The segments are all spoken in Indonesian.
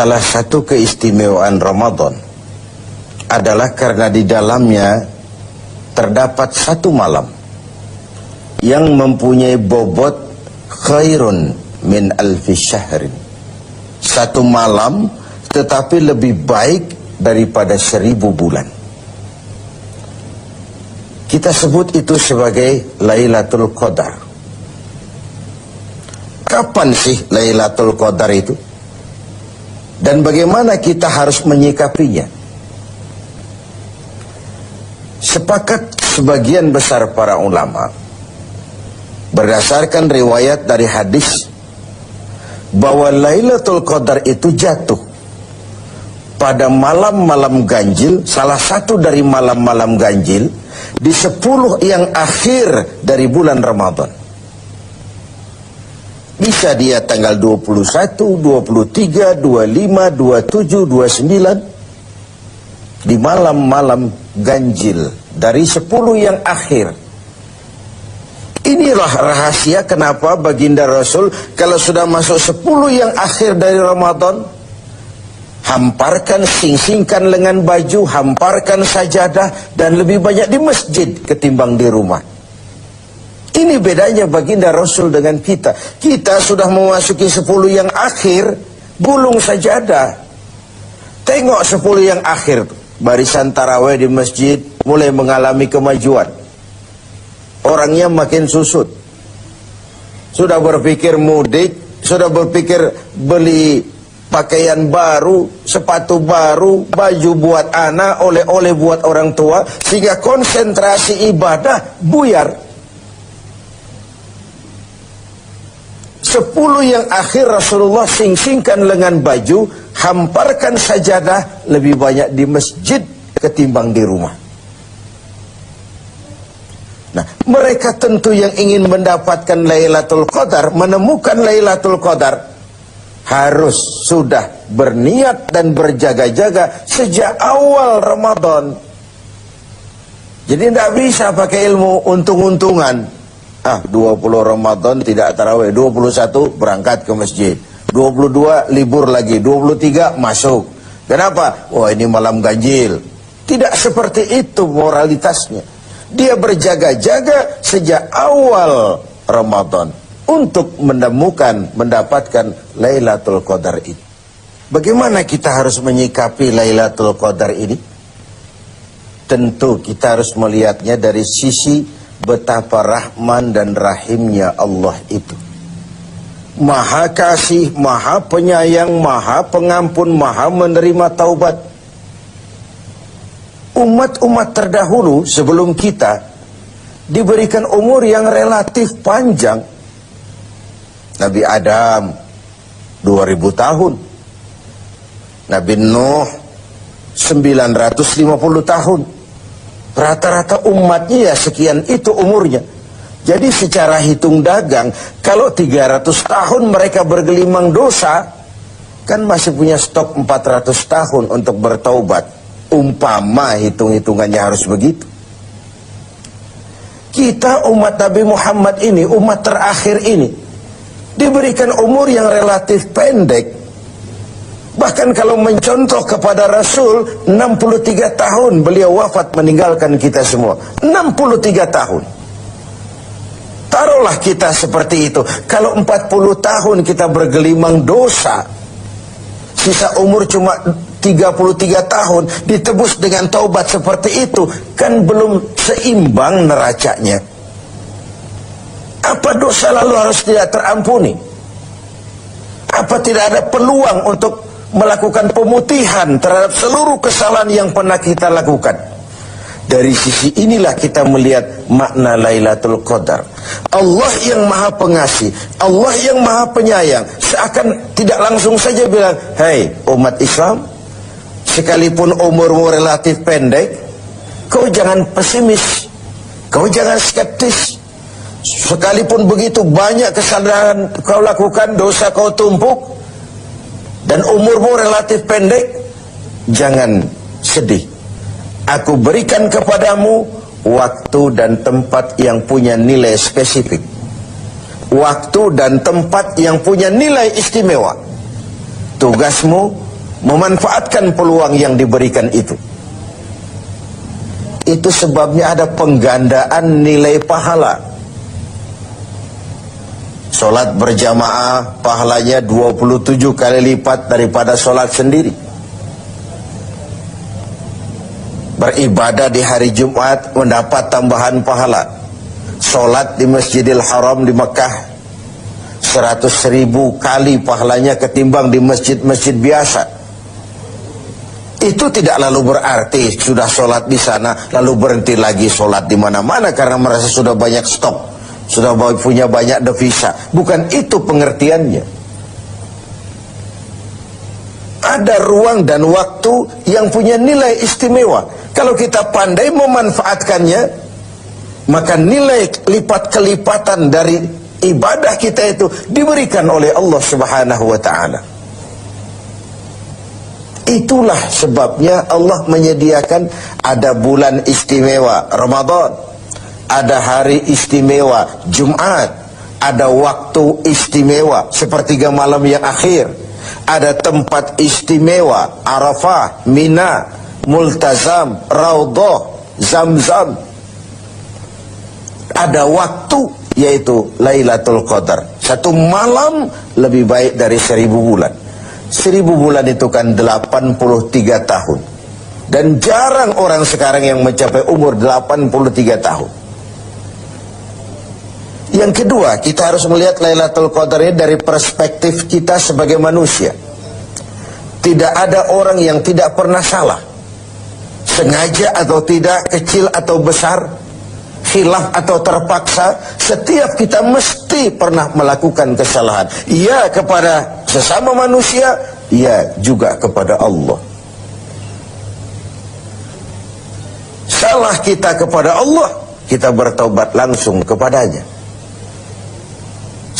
salah satu keistimewaan Ramadan adalah karena di dalamnya terdapat satu malam yang mempunyai bobot khairun min alfi syahrin. Satu malam tetapi lebih baik daripada 1000 bulan. Kita sebut itu sebagai Lailatul Qadar. Kapan sih Lailatul Qadar itu? Dan bagaimana kita harus menyikapinya? Sepakat sebagian besar para ulama berdasarkan riwayat dari hadis bahwa Lailatul Qadar itu jatuh pada malam-malam ganjil, salah satu dari malam-malam ganjil di 10 yang akhir dari bulan Ramadan. Bisa dia tanggal 21, 23, 25, 27, 29 di malam-malam ganjil dari 10 yang akhir. Inilah rahasia kenapa baginda Rasul kalau sudah masuk 10 yang akhir dari Ramadan, hamparkan, sing-singkan lengan baju, hamparkan sajadah, dan lebih banyak di masjid ketimbang di rumah. Ini bedanya baginda Rasul dengan kita. Kita sudah memasuki 10 yang akhir, gulung sajadah. Tengok 10 yang akhir, barisan tarawih di masjid mulai mengalami kemajuan. Orangnya makin susut. Sudah berpikir mudik, sudah berpikir beli pakaian baru, sepatu baru, baju buat anak, oleh-oleh buat orang tua, sehingga konsentrasi ibadah buyar. 10 yang akhir Rasulullah sing-singkan lengan baju, hamparkan sajadah, lebih banyak di masjid ketimbang di rumah. Nah, mereka tentu yang ingin mendapatkan Lailatul Qadar, menemukan Lailatul Qadar, harus sudah berniat dan berjaga-jaga sejak awal Ramadan. Jadi tidak bisa pakai ilmu untung-untungan. 20 Ramadan tidak tarawih, 21 berangkat ke masjid, 22 libur lagi, 23 masuk. Kenapa? Wah, ini malam ganjil. Tidak seperti itu moralitasnya. Dia berjaga-jaga sejak awal Ramadan untuk mendapatkan Lailatul Qadar ini. Bagaimana kita harus menyikapi Lailatul Qadar ini? Tentu kita harus melihatnya dari sisi betapa rahman dan rahimnya Allah itu. Maha kasih, maha penyayang, maha pengampun, maha menerima taubat. Umat-umat terdahulu sebelum kita diberikan umur yang relatif panjang. Nabi Adam 2000 tahun, Nabi Nuh 950 tahun. Rata-rata umatnya ya sekian itu umurnya. Jadi secara hitung dagang, kalau 300 tahun mereka bergelimang dosa, kan masih punya stok 400 tahun untuk bertaubat. Umpama hitung-hitungannya harus begitu. Kita umat Nabi Muhammad ini, umat terakhir ini, diberikan umur yang relatif pendek. Bahkan kalau mencontoh kepada Rasul, 63 tahun beliau wafat meninggalkan kita semua. 63 tahun. Taruhlah kita seperti itu. Kalau 40 tahun kita bergelimang dosa, sisa umur cuma 33 tahun, ditebus dengan taubat seperti itu, kan belum seimbang neracanya. Apa dosa lalu harus tidak terampuni? Apa tidak ada peluang untuk melakukan pemutihan terhadap seluruh kesalahan yang pernah kita lakukan? Dari sisi inilah kita melihat makna Lailatul Qadar. Allah yang maha pengasih, Allah yang maha penyayang, seakan tidak langsung saja bilang, "Hei umat Islam, sekalipun umurmu relatif pendek, kau jangan pesimis, kau jangan skeptis. Sekalipun begitu banyak kesalahan kau lakukan, dosa kau tumpuk, dan umurmu relatif pendek, jangan sedih. Aku berikan kepadamu waktu dan tempat yang punya nilai spesifik. Waktu dan tempat yang punya nilai istimewa. Tugasmu memanfaatkan peluang yang diberikan itu. Itu sebabnya ada penggandaan nilai pahala. Solat berjamaah pahalanya 27 kali lipat daripada solat sendiri. Beribadah di hari Jumat mendapat tambahan pahala. Solat di Masjidil Haram di Mekah 100.000 kali pahalanya ketimbang di masjid-masjid biasa. Itu tidak lalu berarti sudah solat di sana lalu berhenti lagi solat di mana-mana karena merasa sudah banyak stok, sudah punya banyak devisa. Bukan itu pengertiannya. Ada ruang dan waktu yang punya nilai istimewa. Kalau kita pandai memanfaatkannya, maka nilai lipat kelipatan dari ibadah kita itu diberikan oleh Allah Subhanahu wa ta'ala. Itulah sebabnya Allah menyediakan ada bulan istimewa Ramadan, ada hari istimewa Jumat, ada waktu istimewa sepertiga malam yang akhir, ada tempat istimewa Arafah, Mina, Multazam, Raudhah, Zamzam. Ada waktu yaitu Lailatul Qadar. Satu malam lebih baik dari 1000 bulan. 1000 bulan itu kan 83 tahun. Dan jarang orang sekarang yang mencapai umur 83 tahun. Yang kedua, kita harus melihat Lailatul Qadar ini dari perspektif kita sebagai manusia. Tidak ada orang yang tidak pernah salah. Sengaja atau tidak, kecil atau besar, khilaf atau terpaksa, setiap kita mesti pernah melakukan kesalahan. Iya kepada sesama manusia, iya juga kepada Allah. Salah kita kepada Allah, kita bertaubat langsung kepadanya.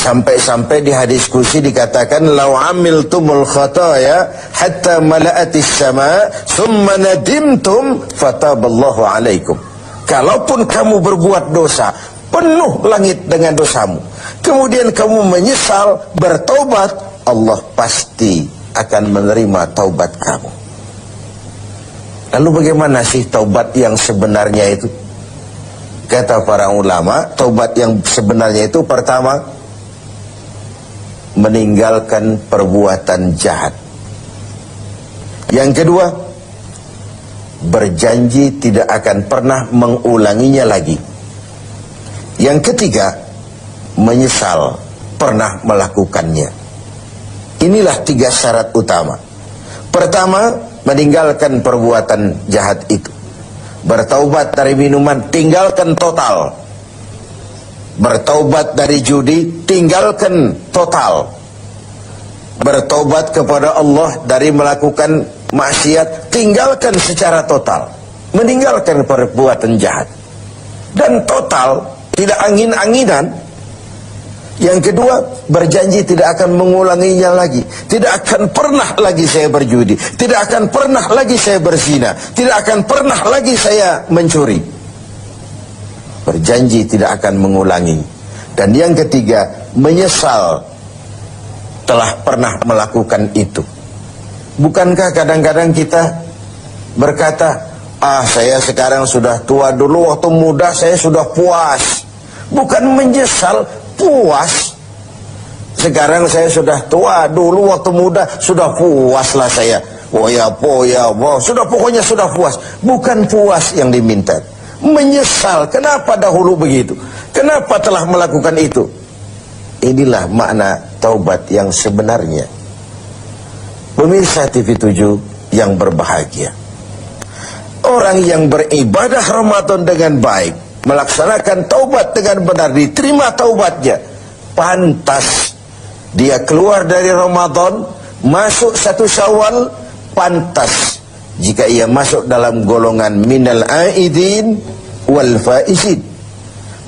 Sampai-sampai di hadis kursi dikatakan, "Lau amiltumul khataya hatta mala'atis sama, thumma nadimtum fataballahu alaikum." Kalaupun kamu berbuat dosa, penuh langit dengan dosamu, kemudian kamu menyesal, bertaubat, Allah pasti akan menerima taubat kamu. Lalu bagaimana sih taubat yang sebenarnya itu? Kata para ulama, taubat yang sebenarnya itu pertama, meninggalkan perbuatan jahat. Yang kedua, berjanji tidak akan pernah mengulanginya lagi. Yang ketiga, menyesal pernah melakukannya. Inilah 3 syarat utama. Pertama, meninggalkan perbuatan jahat itu. Bertaubat dari minuman, tinggalkan total. Bertaubat dari judi, tinggalkan total. Bertaubat kepada Allah dari melakukan maksiat, tinggalkan secara total. Meninggalkan perbuatan jahat. Dan total, tidak angin-anginan. Yang kedua, berjanji tidak akan mengulanginya lagi. Tidak akan pernah lagi saya berjudi. Tidak akan pernah lagi saya berzina. Tidak akan pernah lagi saya mencuri. Berjanji tidak akan mengulangi. Dan yang ketiga, menyesal telah pernah melakukan itu. Bukankah kadang-kadang kita berkata, saya sekarang sudah tua, dulu waktu muda saya sudah puas. Bukan menyesal, puas. Sekarang saya sudah tua, dulu waktu muda sudah puaslah saya. Sudah pokoknya sudah puas. Bukan puas yang diminta, menyesal. Kenapa dahulu begitu? Kenapa telah melakukan itu? Inilah makna taubat yang sebenarnya. Pemirsa TV7 yang berbahagia, orang yang beribadah Ramadan dengan baik, melaksanakan taubat dengan benar, diterima taubatnya, pantas dia keluar dari Ramadan, masuk 1 Syawal, pantas jika ia masuk dalam golongan minal aidin wal faizin,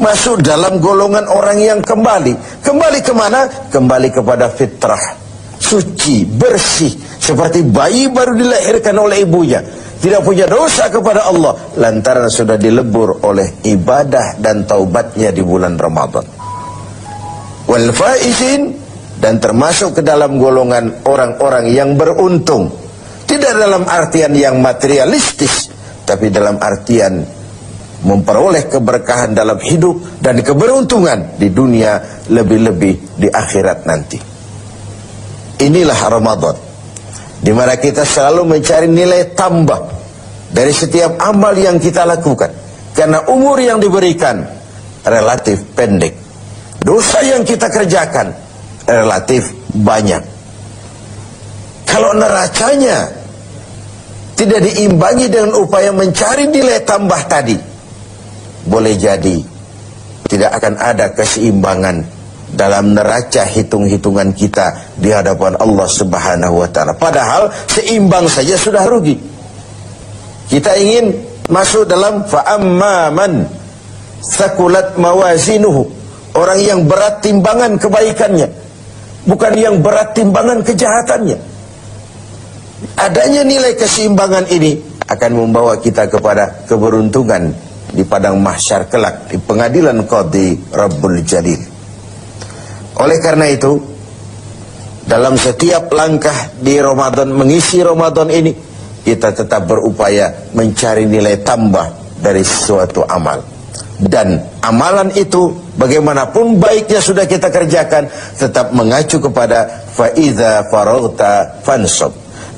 masuk dalam golongan orang yang kembali kemana? Kembali kepada fitrah, suci, bersih, seperti bayi baru dilahirkan oleh ibunya, tidak punya dosa kepada Allah, lantaran sudah dilebur oleh ibadah dan taubatnya di bulan Ramadan. Wal faizin, dan termasuk ke dalam golongan orang-orang yang beruntung. Tidak dalam artian yang materialistis, tapi dalam artian memperoleh keberkahan dalam hidup dan keberuntungan di dunia, lebih-lebih di akhirat nanti. Inilah Ramadan, di mana kita selalu mencari nilai tambah dari setiap amal yang kita lakukan, karena umur yang diberikan relatif pendek, dosa yang kita kerjakan relatif banyak. Kalau neracanya tidak diimbangi dengan upaya mencari nilai tambah tadi, boleh jadi tidak akan ada keseimbangan dalam neraca hitung-hitungan kita di hadapan Allah Subhanahu wa ta'ala. Padahal seimbang saja sudah rugi. Kita ingin masuk dalam fa'amman sakulat mawazinuhu, orang yang berat timbangan kebaikannya, bukan yang berat timbangan kejahatannya. Adanya nilai keseimbangan ini akan membawa kita kepada keberuntungan di padang mahsyar kelak, di pengadilan Qadhi Rabbul Jalil. Oleh karena itu, dalam setiap langkah di Ramadan, mengisi Ramadan ini, kita tetap berupaya mencari nilai tambah dari suatu amal. Dan amalan itu bagaimanapun baiknya sudah kita kerjakan, tetap mengacu kepada fa'idha farauta fansab.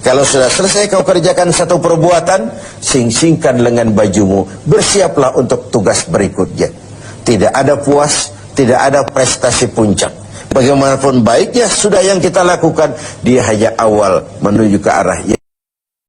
Kalau sudah selesai kau kerjakan satu perbuatan, sing-singkan lengan bajumu, bersiaplah untuk tugas berikutnya. Tidak ada puas, tidak ada prestasi puncak. Bagaimanapun baiknya sudah yang kita lakukan, dia hanya awal menuju ke arah